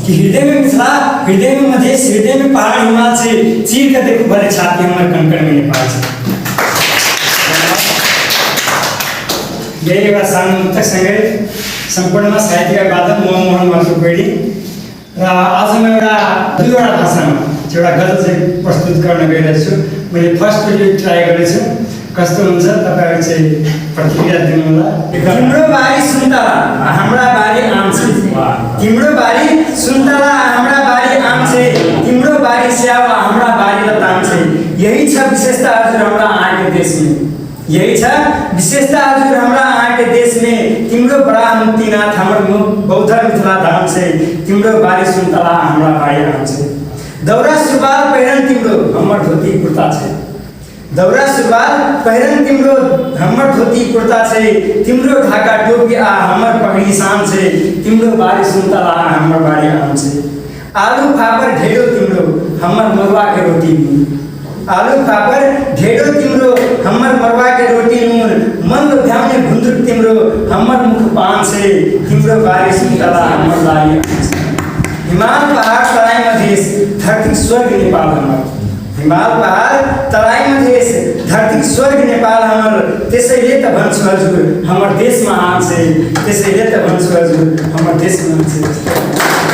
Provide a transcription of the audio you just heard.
कि हृदय में मिथिला, हृदय में मधेश, हृदय में पहाड़ हिमाल से चीर कर देखो भरे छाती हमर कंकड़ में नेपाल से। यही एउटा सानो मुक्तकसँगै सम्पूर्णमा साहित्यका वादक मोहन मासुपेडी र आज म दुईवटा भाषामा एउटा गजल चाहिँ प्रस्तुत गर्न गइरहेको छु। मैले फर्स्ट यो ट्राई गरेछु, कस्तो हुन्छ तपाईहरु चाहिँ प्रतिक्रिया दिनुहोला। तिम्रो बारी सुन्तला हाम्रा बारी आम छ, तिम्रो बारी सुन्तला हाम्रा बारी आम छ, तिम्रो बारी स्याउ हाम्रा बारी लताम छ। यही छ विशेषता हजुर हाम्रा आँके देश में, यही छ विशेषता हजुर हाम्रा आँके देश में। तिम्रो बडा मुक्तिनाथ हमर बौद्ध मिथिला धाम से, तिम्रो बारी सुन्तला हाम्रा बारी आम छ। दौरा सुरुवाल पहिरन तिम्रो हमर धोती कुर्ता छ, दौरा सुरुवाल पहिरन तिम्रो हमर धोती कुर्ता छ। तिम्रो ढाका टोपी आ हमर पगडी शान छ, तिम्रो बारी सुन्तला हमर बारी आम छ। आलू फापर ढेडो तिम्रो हमर मरुआ के रोटी नून, आलू फापर ढेडो तिम्रो हमर मरुआ के रोटी नून। मन लोभ्याउने भुन्द्रुक तिम्रो हमर मुख पान छ, तिम्रो बारी सुन्तला हमर बारी आम छ। हिमाल पहाड तराई मधेस धरती स्वर्ग नेपाल हमर, हिमाल पहाड तराई मधेस धरती स्वर्ग नेपाल हमर। त्यसैले त भन्छु हजुर हमर देशमा आम छ, त्यसैले त भन्छु हजुर हमर देशमा आम छ।